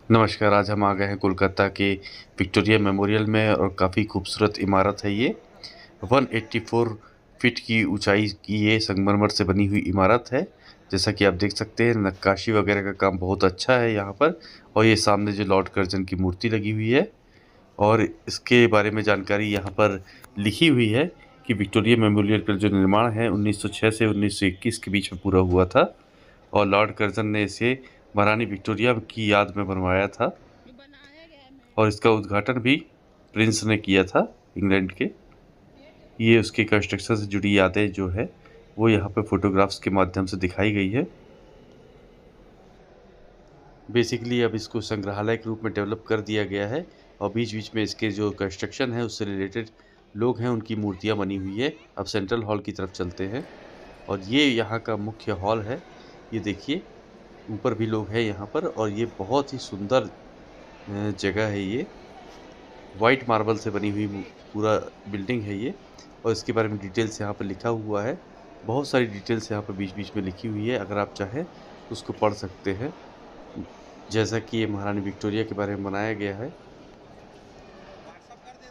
नमस्कार, आज हम आ गए हैं कोलकाता के विक्टोरिया मेमोरियल में और काफ़ी खूबसूरत इमारत है ये। 184 फीट की ऊंचाई की ये संगमरमर से बनी हुई इमारत है। जैसा कि आप देख सकते हैं, नक्काशी वगैरह का काम बहुत अच्छा है यहाँ पर। और ये सामने जो लॉर्ड कर्जन की मूर्ति लगी हुई है, और इसके बारे में जानकारी यहाँ पर लिखी हुई है कि विक्टोरिया मेमोरियल का जो निर्माण है 1906 से 1921 के बीच में पूरा हुआ था। और लॉर्ड कर्जन ने इसे महारानी विक्टोरिया की याद में बनवाया था। और इसका उद्घाटन भी प्रिंस ने किया था, इंग्लैंड के। ये उसके कंस्ट्रक्शन से जुड़ी यादें जो है वो यहाँ पे फोटोग्राफ्स के माध्यम से दिखाई गई है। बेसिकली अब इसको संग्रहालय के रूप में डेवलप कर दिया गया है, और बीच बीच में इसके जो कंस्ट्रक्शन है उससे रिलेटेड लोग हैं, उनकी मूर्तियाँ बनी हुई है। अब सेंट्रल हॉल की तरफ चलते हैं, और ये यहाँ का मुख्य हॉल है। ये देखिए, ऊपर भी लोग हैं यहाँ पर, और ये बहुत ही सुंदर जगह है। ये वाइट मार्बल से बनी हुई पूरा बिल्डिंग है ये, और इसके बारे में डिटेल्स यहाँ पर लिखा हुआ है। बहुत सारी डिटेल्स यहाँ पर बीच बीच में लिखी हुई है, अगर आप चाहें तो उसको पढ़ सकते हैं। जैसा कि ये महारानी विक्टोरिया के बारे में बनाया गया है,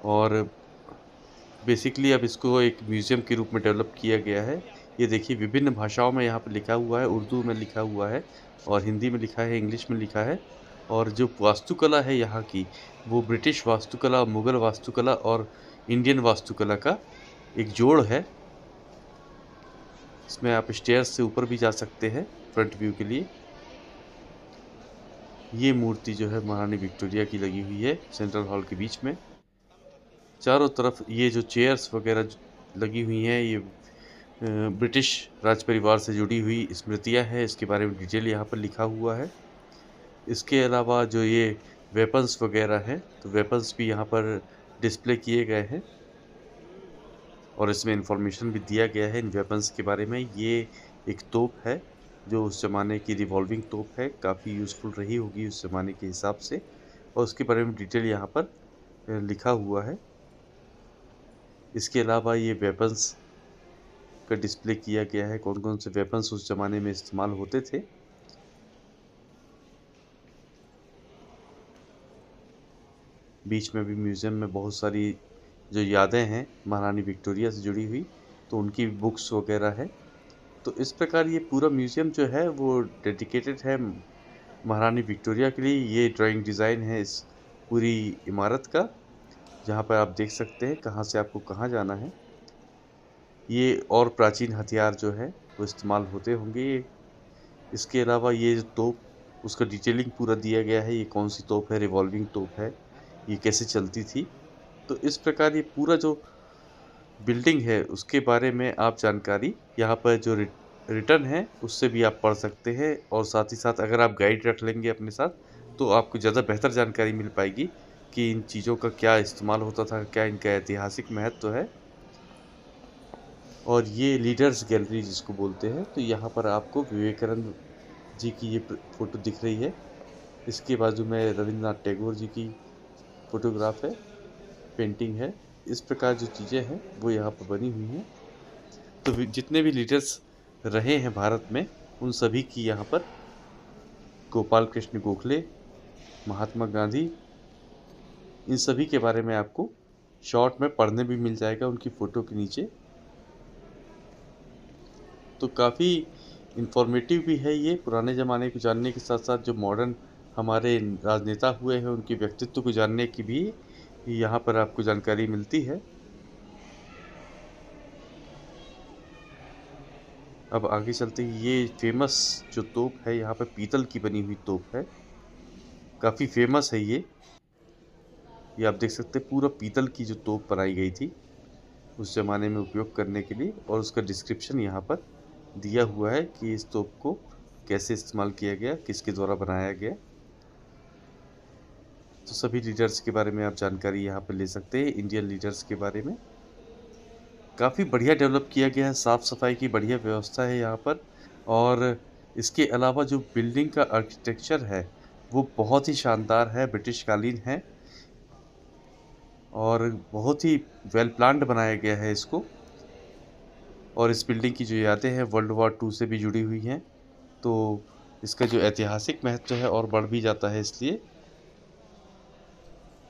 और बेसिकली अब इसको एक म्यूज़ियम के रूप में डेवलप किया गया है। ये देखिए, विभिन्न भाषाओं में यहाँ पर लिखा हुआ है, उर्दू में लिखा हुआ है, और हिंदी में लिखा है, इंग्लिश में लिखा है। और जो वास्तुकला है यहाँ की, वो ब्रिटिश वास्तुकला, मुग़ल वास्तुकला और इंडियन वास्तुकला का एक जोड़ है। इसमें आप स्टेयर्स से ऊपर भी जा सकते हैं फ्रंट व्यू के लिए। ये मूर्ति जो है महारानी विक्टोरिया की लगी हुई है सेंट्रल हॉल के बीच में। चारों तरफ ये जो चेयर्स वगैरह लगी हुई हैं, ये ब्रिटिश राज परिवार से जुड़ी हुई स्मृतियाँ हैं। इसके बारे में डिटेल यहाँ पर लिखा हुआ है। इसके अलावा जो ये वेपन्स वगैरह हैं, तो वेपन्स भी यहाँ पर डिस्प्ले किए गए हैं, और इसमें इंफॉर्मेशन भी दिया गया है इन वेपन्स के बारे में। ये एक तोप है जो उस ज़माने की रिवॉल्विंग तोप है, काफ़ी यूज़फुल रही होगी उस ज़माने के हिसाब से, और उसके बारे में डिटेल यहाँ पर लिखा हुआ है। इसके अलावा ये वेपन्स का डिस्प्ले किया गया है, कौन कौन से वेपन्स उस ज़माने में इस्तेमाल होते थे। बीच में भी म्यूज़ियम में बहुत सारी जो यादें हैं महारानी विक्टोरिया से जुड़ी हुई, तो उनकी बुक्स वगैरह है। तो इस प्रकार ये पूरा म्यूज़ियम जो है वो डेडिकेटेड है महारानी विक्टोरिया के लिए। ये ड्राइंग डिज़ाइन है इस पूरी इमारत का, जहाँ पर आप देख सकते हैं कहाँ से आपको कहाँ जाना है। ये और प्राचीन हथियार जो है वो इस्तेमाल होते होंगे ये। इसके अलावा ये जो तोप, उसका डिटेलिंग पूरा दिया गया है, ये कौन सी तोप है, रिवॉल्विंग तोप है, ये कैसे चलती थी। तो इस प्रकार ये पूरा जो बिल्डिंग है उसके बारे में आप जानकारी यहाँ पर जो रिटर्न है उससे भी आप पढ़ सकते हैं। और साथ ही साथ अगर आप गाइड रख लेंगे अपने साथ, तो आपको ज़्यादा बेहतर जानकारी मिल पाएगी कि इन चीज़ों का क्या इस्तेमाल होता था, क्या इनका ऐतिहासिक महत्व है। और ये लीडर्स गैलरी जिसको बोलते हैं, तो यहाँ पर आपको विवेकानंद जी की ये फ़ोटो दिख रही है। इसके बाजू में रविंद्रनाथ टैगोर जी की फ़ोटोग्राफ है, पेंटिंग है। इस प्रकार जो चीज़ें हैं वो यहाँ पर बनी हुई हैं। तो जितने भी लीडर्स रहे हैं भारत में, उन सभी की यहाँ पर, गोपाल कृष्ण गोखले, महात्मा गांधी, इन सभी के बारे में आपको शॉर्ट में पढ़ने भी मिल जाएगा उनकी फ़ोटो के नीचे। तो काफ़ी इन्फॉर्मेटिव भी है ये, पुराने ज़माने को जानने के साथ साथ जो मॉडर्न हमारे राजनेता हुए हैं उनके व्यक्तित्व को जानने की भी यहाँ पर आपको जानकारी मिलती है। अब आगे चलते ही ये फेमस जो तोप है, यहाँ पे पीतल की बनी हुई तोप है, काफ़ी फेमस है ये आप देख सकते हैं। पूरा पीतल की जो तोप बनाई गई थी उस ज़माने में उपयोग करने के लिए, और उसका डिस्क्रिप्शन यहाँ पर दिया हुआ है कि इस तोप को कैसे इस्तेमाल किया गया, किसके द्वारा बनाया गया। तो सभी लीडर्स के बारे में आप जानकारी यहाँ पर ले सकते हैं, इंडियन लीडर्स के बारे में। काफ़ी बढ़िया डेवलप किया गया है, साफ़ सफाई की बढ़िया व्यवस्था है यहाँ पर। और इसके अलावा जो बिल्डिंग का आर्किटेक्चर है वो बहुत ही शानदार है, ब्रिटिश कालीन है, और बहुत ही वेल प्लान्ड बनाया गया है इसको। और इस बिल्डिंग की जो यादें हैं वर्ल्ड वॉर 2 से भी जुड़ी हुई हैं, तो इसका जो ऐतिहासिक महत्व है और बढ़ भी जाता है इसलिए।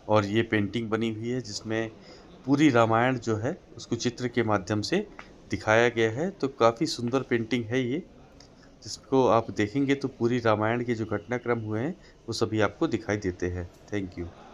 और ये पेंटिंग बनी हुई है जिसमें पूरी रामायण जो है उसको चित्र के माध्यम से दिखाया गया है। तो काफ़ी सुंदर पेंटिंग है ये, जिसको आप देखेंगे तो पूरी रामायण के जो घटनाक्रम हुए हैं वो सभी आपको दिखाई देते हैं। Thank you.